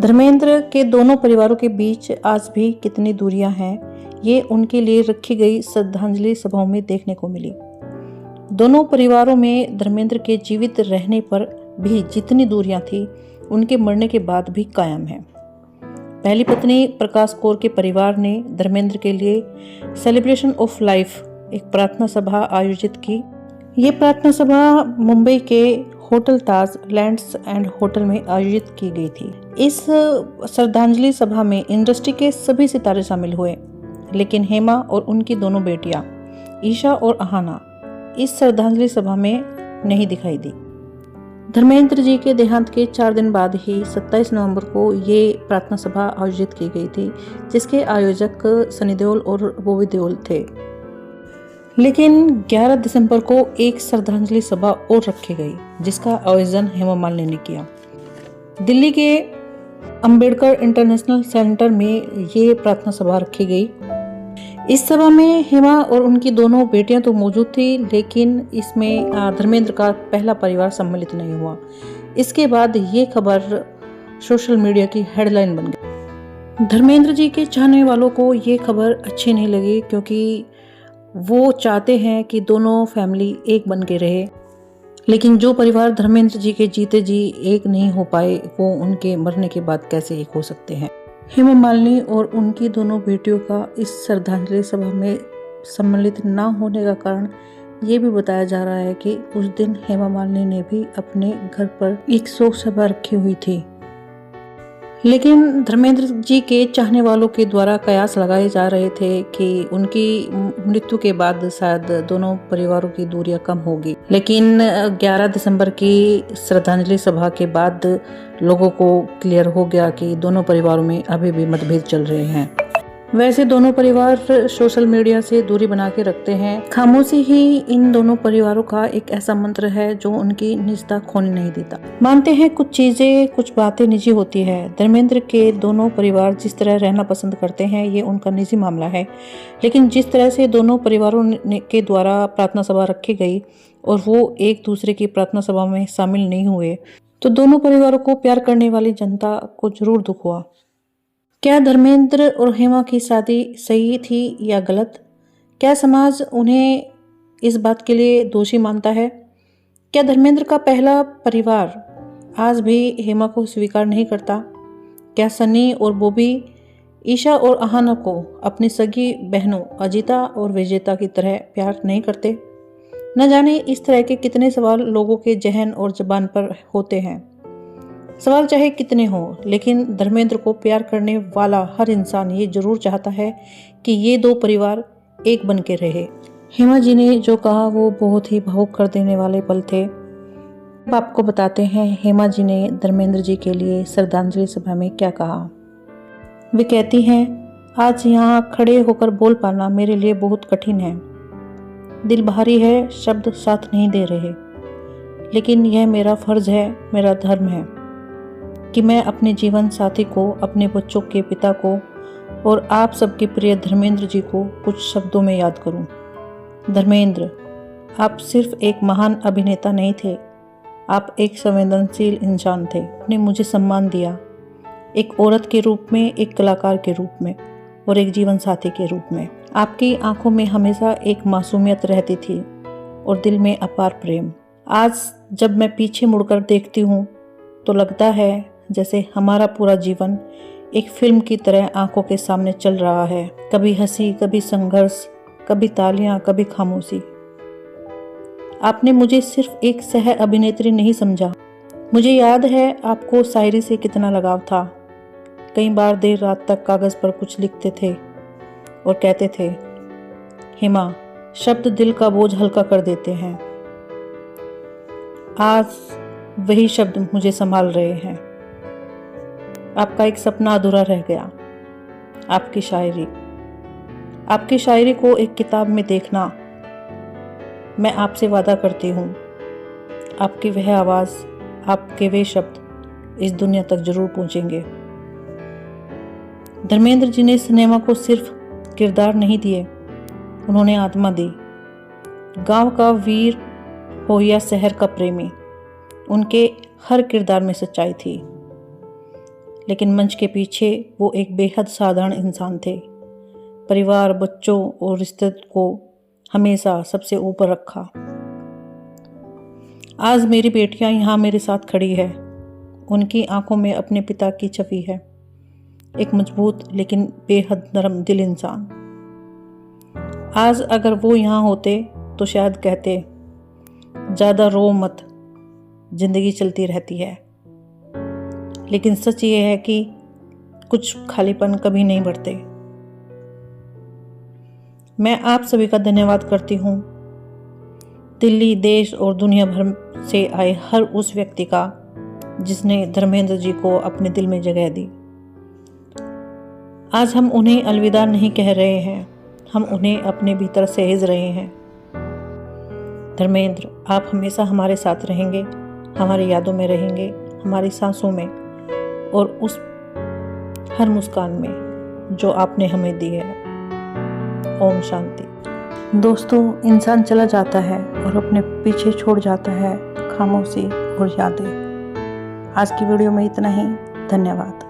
धर्मेंद्र के दोनों परिवारों के बीच आज भी कितनी दूरियां हैं, ये उनके लिए रखी गई श्रद्धांजलि सभाओं में देखने को मिली। दोनों परिवारों में धर्मेंद्र के जीवित रहने पर भी जितनी दूरियां थी, उनके मरने के बाद भी कायम है। पहली पत्नी प्रकाश कौर के परिवार ने धर्मेंद्र के लिए सेलिब्रेशन ऑफ लाइफ एक प्रार्थना सभा आयोजित की। ये प्रार्थना सभा मुंबई के hotel Taj lands and hotel में आयोजित की गई थी। इस श्रद्धांजलि सभा में इंडस्ट्री के सभी सितारे शामिल हुए, लेकिन हेमा और उनकी दोनों बेटियां ईशा और अहाना इस श्रद्धांजलि सभा में नहीं दिखाई दी। धर्मेंद्र जी के देहांत के 4 दिन बाद ही 27 नवंबर को ये प्रार्थना सभा आयोजित की गई थी, जिसके आयोजक सनी देओल और बॉबी देओल थे। लेकिन 11 दिसंबर को एक श्रद्धांजलि सभा और रखी गई, जिसका आयोजन हेमा मालिनी ने किया। दिल्ली के अंबेडकर इंटरनेशनल सेंटर में ये प्रार्थना सभा रखी गई। इस सभा में हेमा और उनकी दोनों बेटियां तो मौजूद थी, लेकिन इसमें धर्मेंद्र का पहला परिवार सम्मिलित नहीं हुआ। इसके बाद ये खबर सोशल मीडिया की हेडलाइन बन गई। धर्मेंद्र जी के चाहने वालों को ये खबर अच्छी नहीं लगी, क्योंकि वो चाहते हैं कि दोनों फैमिली एक बन के रहे। लेकिन जो परिवार धर्मेंद्र जी के जीते जी एक नहीं हो पाए, वो उनके मरने के बाद कैसे एक हो सकते हैं। हेमा मालिनी और उनकी दोनों बेटियों का इस श्रद्धांजलि सभा में सम्मिलित न होने का कारण ये भी बताया जा रहा है कि उस दिन हेमा मालिनी ने भी अपने घर पर एक शोक सभा रखी हुई थी। लेकिन धर्मेंद्र जी के चाहने वालों के द्वारा कयास लगाए जा रहे थे कि उनकी मृत्यु के बाद शायद दोनों परिवारों की दूरियां कम होगी। लेकिन 11 दिसंबर की श्रद्धांजलि सभा के बाद लोगों को क्लियर हो गया कि दोनों परिवारों में अभी भी मतभेद चल रहे हैं। वैसे दोनों परिवार सोशल मीडिया से दूरी बना के रखते हैं। खामोशी ही इन दोनों परिवारों का एक ऐसा मंत्र है जो उनकी निजता खोने नहीं देता। मानते हैं कुछ चीजें, कुछ बातें निजी होती है। धर्मेंद्र के दोनों परिवार जिस तरह रहना पसंद करते हैं, ये उनका निजी मामला है। लेकिन जिस तरह से दोनों परिवारों के द्वारा प्रार्थना सभा रखी गई और वो एक दूसरे की प्रार्थना सभा में शामिल नहीं हुए, तो दोनों परिवारों को प्यार करने वाली जनता को जरूर दुख हुआ। क्या धर्मेंद्र और हेमा की शादी सही थी या गलत? क्या समाज उन्हें इस बात के लिए दोषी मानता है? क्या धर्मेंद्र का पहला परिवार आज भी हेमा को स्वीकार नहीं करता? क्या सनी और बॉबी ईशा और अहाना को अपनी सगी बहनों अजिता और विजेता की तरह प्यार नहीं करते? न जाने इस तरह के कितने सवाल लोगों के जहन और जबान पर होते हैं। सवाल चाहे कितने हों, लेकिन धर्मेंद्र को प्यार करने वाला हर इंसान ये जरूर चाहता है कि ये दो परिवार एक बन के रहे। हेमा जी ने जो कहा वो बहुत ही भावुक कर देने वाले पल थे। अब आपको बताते हैं हेमा जी ने धर्मेंद्र जी के लिए श्रद्धांजलि सभा में क्या कहा। वे कहती हैं, आज यहाँ खड़े होकर बोल पाना मेरे लिए बहुत कठिन है। दिल भारी है, शब्द साथ नहीं दे रहे, लेकिन यह मेरा फर्ज है, मेरा धर्म है कि मैं अपने जीवन साथी को, अपने बच्चों के पिता को और आप सबके प्रिय धर्मेंद्र जी को कुछ शब्दों में याद करूं। धर्मेंद्र, आप सिर्फ एक महान अभिनेता नहीं थे, आप एक संवेदनशील इंसान थे। आपने मुझे सम्मान दिया, एक औरत के रूप में, एक कलाकार के रूप में और एक जीवन साथी के रूप में। आपकी आंखों में हमेशा एक मासूमियत रहती थी और दिल में अपार प्रेम। आज जब मैं पीछे मुड़कर देखती हूँ तो लगता है जैसे हमारा पूरा जीवन एक फिल्म की तरह आंखों के सामने चल रहा है। कभी हंसी, कभी संघर्ष, कभी तालियां, कभी खामोशी। आपने मुझे सिर्फ एक सह अभिनेत्री नहीं समझा। मुझे याद है आपको शायरी से कितना लगाव था। कई बार देर रात तक कागज पर कुछ लिखते थे और कहते थे, हेमा, शब्द दिल का बोझ हल्का कर देते हैं। आज वही शब्द मुझे संभाल रहे हैं। आपका एक सपना अधूरा रह गया, आपकी शायरी को एक किताब में देखना। मैं आपसे वादा करती हूँ, आपकी वह आवाज़, आपके वे शब्द इस दुनिया तक जरूर पहुँचेंगे। धर्मेंद्र जी ने सिनेमा को सिर्फ किरदार नहीं दिए, उन्होंने आत्मा दी। गांव का वीर हो या शहर का प्रेमी, उनके हर किरदार में सच्चाई थी। लेकिन मंच के पीछे वो एक बेहद साधारण इंसान थे। परिवार, बच्चों और रिश्ते को हमेशा सबसे ऊपर रखा। आज मेरी बेटियां यहाँ मेरे साथ खड़ी है। उनकी आंखों में अपने पिता की छवि है, एक मजबूत लेकिन बेहद नरम दिल इंसान। आज अगर वो यहाँ होते तो शायद कहते, ज़्यादा रो मत, जिंदगी चलती रहती है। लेकिन सच ये है कि कुछ खालीपन कभी नहीं बढ़ते। मैं आप सभी का धन्यवाद करती हूँ, दिल्ली, देश और दुनिया भर से आए हर उस व्यक्ति का जिसने धर्मेंद्र जी को अपने दिल में जगह दी। आज हम उन्हें अलविदा नहीं कह रहे हैं, हम उन्हें अपने भीतर सहेज रहे हैं। धर्मेंद्र, आप हमेशा हमारे साथ रहेंगे, हमारी यादों में रहेंगे, हमारी सांसों में और उस हर मुस्कान में जो आपने हमें दी है। ओम शांति। दोस्तों, इंसान चला जाता है और अपने पीछे छोड़ जाता है खामोशी और यादें। आज की वीडियो में इतना ही। धन्यवाद।